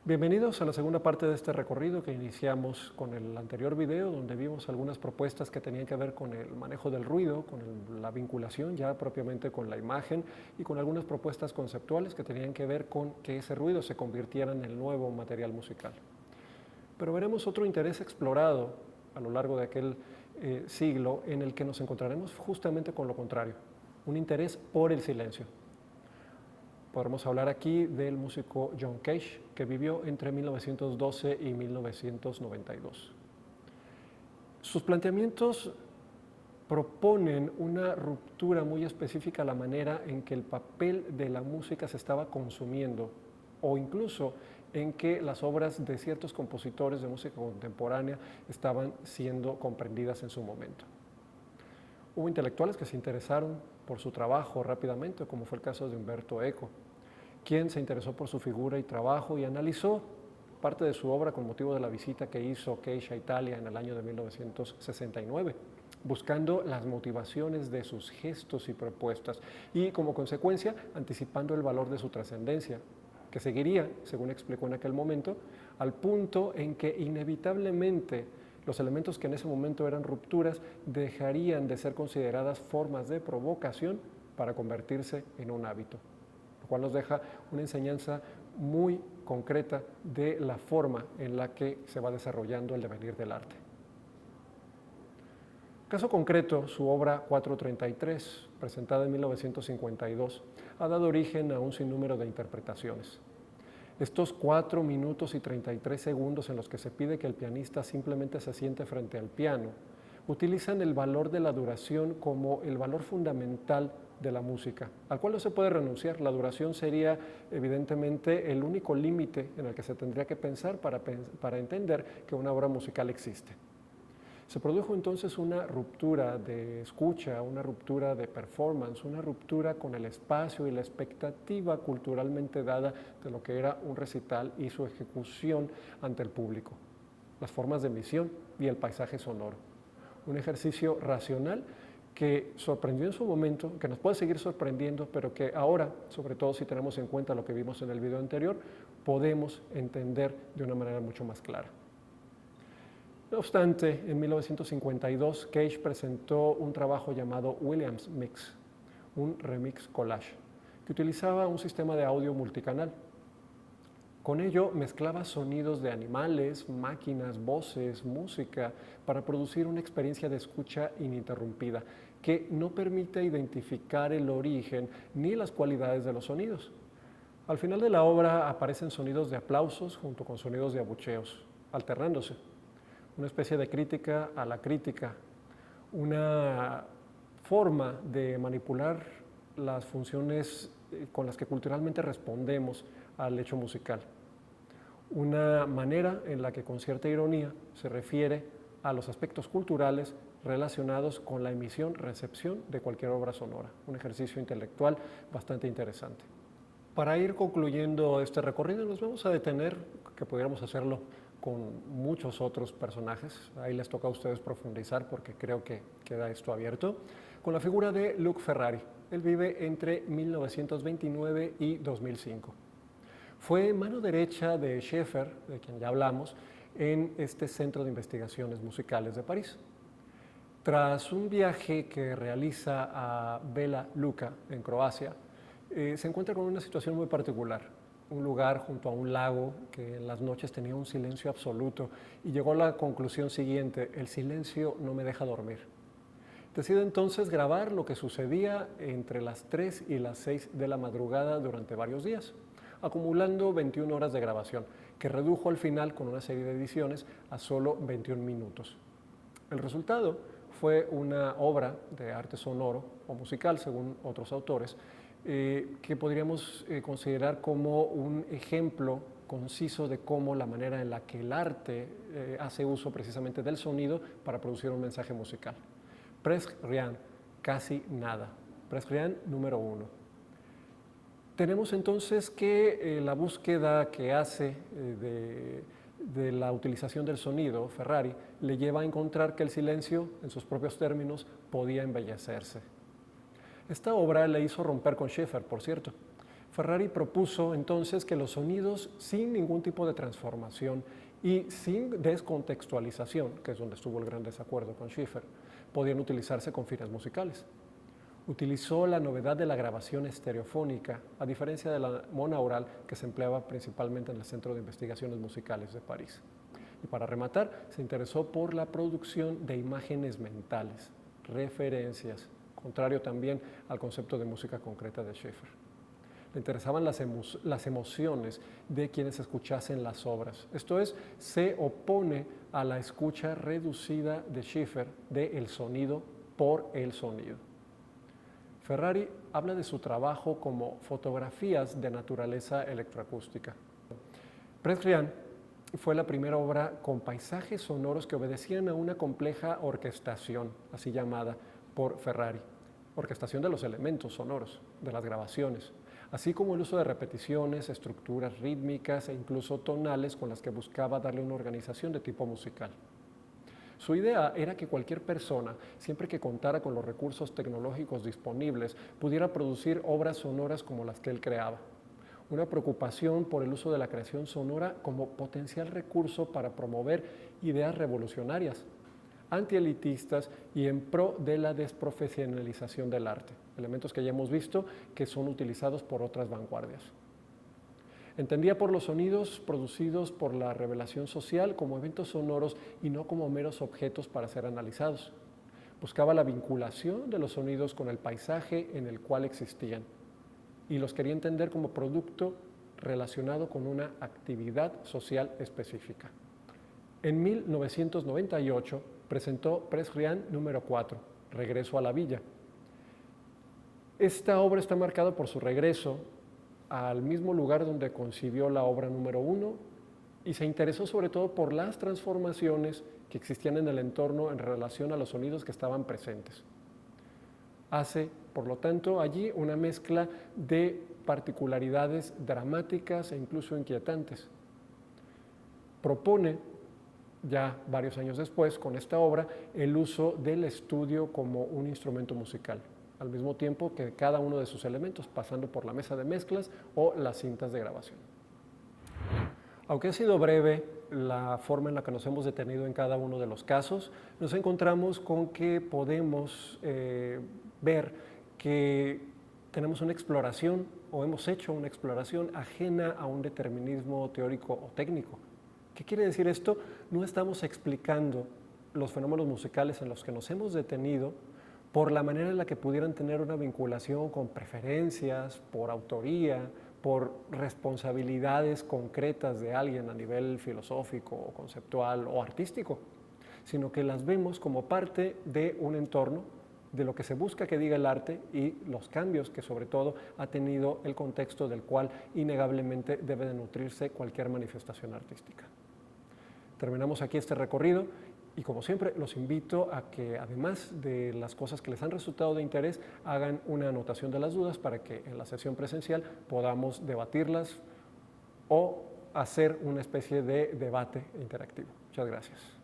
Bienvenidos a la segunda parte de este recorrido que iniciamos con el anterior video, donde vimos algunas propuestas que tenían que ver con el manejo del ruido, con la vinculación ya propiamente con la imagen y con algunas propuestas conceptuales que tenían que ver con que ese ruido se convirtiera en el nuevo material musical. Pero veremos otro interés explorado a lo largo de aquel siglo en el que nos encontraremos justamente con lo contrario, un interés por el silencio. Podemos hablar aquí del músico John Cage, que vivió entre 1912 y 1992. Sus planteamientos proponen una ruptura muy específica a la manera en que el papel de la música se estaba consumiendo, o incluso en que las obras de ciertos compositores de música contemporánea estaban siendo comprendidas en su momento. Hubo intelectuales que se interesaron por su trabajo rápidamente, como fue el caso de Umberto Eco, quien se interesó por su figura y trabajo y analizó parte de su obra con motivo de la visita que hizo Cage a Italia en el año de 1969, buscando las motivaciones de sus gestos y propuestas y, como consecuencia, anticipando el valor de su trascendencia, que seguiría, según explicó en aquel momento, al punto en que inevitablemente los elementos que en ese momento eran rupturas dejarían de ser consideradas formas de provocación para convertirse en un hábito, lo cual nos deja una enseñanza muy concreta de la forma en la que se va desarrollando el devenir del arte. Caso concreto, su obra 433, presentada en 1952, ha dado origen a un sinnúmero de interpretaciones. Estos 4 minutos y 33 segundos en los que se pide que el pianista simplemente se siente frente al piano, utilizan el valor de la duración como el valor fundamental de la música, al cual no se puede renunciar. La duración sería evidentemente el único límite en el que se tendría que pensar para entender que una obra musical existe. Se produjo entonces una ruptura de escucha, una ruptura de performance, una ruptura con el espacio y la expectativa culturalmente dada de lo que era un recital y su ejecución ante el público, las formas de emisión y el paisaje sonoro. Un ejercicio racional que sorprendió en su momento, que nos puede seguir sorprendiendo, pero que ahora, sobre todo si tenemos en cuenta lo que vimos en el video anterior, podemos entender de una manera mucho más clara. No obstante, en 1952, Cage presentó un trabajo llamado Williams Mix, un remix collage, que utilizaba un sistema de audio multicanal. Con ello mezclaba sonidos de animales, máquinas, voces, música, para producir una experiencia de escucha ininterrumpida, que no permite identificar el origen ni las cualidades de los sonidos. Al final de la obra aparecen sonidos de aplausos junto con sonidos de abucheos, alternándose. Una especie de crítica a la crítica, una forma de manipular las funciones con las que culturalmente respondemos al hecho musical. Una manera en la que con cierta ironía se refiere a los aspectos culturales relacionados con la emisión-recepción de cualquier obra sonora. Un ejercicio intelectual bastante interesante. Para ir concluyendo este recorrido nos vamos a detener, que pudiéramos hacerlo con muchos otros personajes, ahí les toca a ustedes profundizar porque creo que queda esto abierto, con la figura de Luc Ferrari. Él vive entre 1929 y 2005. Fue mano derecha de Schaeffer, de quien ya hablamos, en este Centro de Investigaciones Musicales de París. Tras un viaje que realiza a Bela Luka, en Croacia, se encuentra con una situación muy particular. Un lugar junto a un lago que en las noches tenía un silencio absoluto y llegó a la conclusión siguiente: el silencio no me deja dormir. Decide entonces grabar lo que sucedía entre las 3 y las 6 de la madrugada durante varios días, acumulando 21 horas de grabación, que redujo al final con una serie de ediciones a solo 21 minutos. El resultado fue una obra de arte sonoro o musical, según otros autores, que podríamos considerar como un ejemplo conciso de cómo la manera en la que el arte hace uso precisamente del sonido para producir un mensaje musical. Presque rien, casi nada. Presque rien número 1. Tenemos entonces que la búsqueda que hace de la utilización del sonido, Ferrari, le lleva a encontrar que el silencio, en sus propios términos, podía embellecerse. Esta obra le hizo romper con Schaeffer, por cierto. Ferrari propuso entonces que los sonidos sin ningún tipo de transformación y sin descontextualización, que es donde estuvo el gran desacuerdo con Schiffer, podían utilizarse con fines musicales. Utilizó la novedad de la grabación estereofónica, a diferencia de la monaural que se empleaba principalmente en el Centro de Investigaciones Musicales de París. Y para rematar, se interesó por la producción de imágenes mentales, referencias, contrario también al concepto de música concreta de Schiffer. Le interesaban las emociones de quienes escuchasen las obras. Esto es, se opone a la escucha reducida de Schiffer del sonido por el sonido. Ferrari habla de su trabajo como fotografías de naturaleza electroacústica. Prescrian fue la primera obra con paisajes sonoros que obedecían a una compleja orquestación, así llamada por Ferrari, orquestación de los elementos sonoros, de las grabaciones, así como el uso de repeticiones, estructuras rítmicas e incluso tonales con las que buscaba darle una organización de tipo musical. Su idea era que cualquier persona, siempre que contara con los recursos tecnológicos disponibles, pudiera producir obras sonoras como las que él creaba. Una preocupación por el uso de la creación sonora como potencial recurso para promover ideas revolucionarias, antielitistas y en pro de la desprofesionalización del arte, elementos que ya hemos visto que son utilizados por otras vanguardias. Entendía por los sonidos producidos por la revelación social como eventos sonoros y no como meros objetos para ser analizados. Buscaba la vinculación de los sonidos con el paisaje en el cual existían y los quería entender como producto relacionado con una actividad social específica. En 1998 presentó Prescrian número 4, Regreso a la Villa. Esta obra está marcada por su regreso al mismo lugar donde concibió la obra número 1 y se interesó sobre todo por las transformaciones que existían en el entorno en relación a los sonidos que estaban presentes. Hace, por lo tanto, allí una mezcla de particularidades dramáticas e incluso inquietantes. Propone, ya varios años después, con esta obra, el uso del estudio como un instrumento musical, al mismo tiempo que cada uno de sus elementos, pasando por la mesa de mezclas o las cintas de grabación. Aunque ha sido breve la forma en la que nos hemos detenido en cada uno de los casos, nos encontramos con que podemos ver que tenemos una exploración o hemos hecho una exploración ajena a un determinismo teórico o técnico. ¿Qué quiere decir esto? No estamos explicando los fenómenos musicales en los que nos hemos detenido por la manera en la que pudieran tener una vinculación con preferencias, por autoría, por responsabilidades concretas de alguien a nivel filosófico, o conceptual o artístico, sino que las vemos como parte de un entorno, de lo que se busca que diga el arte y los cambios que sobre todo ha tenido el contexto del cual innegablemente debe de nutrirse cualquier manifestación artística. Terminamos aquí este recorrido y como siempre los invito a que además de las cosas que les han resultado de interés hagan una anotación de las dudas para que en la sesión presencial podamos debatirlas o hacer una especie de debate interactivo. Muchas gracias.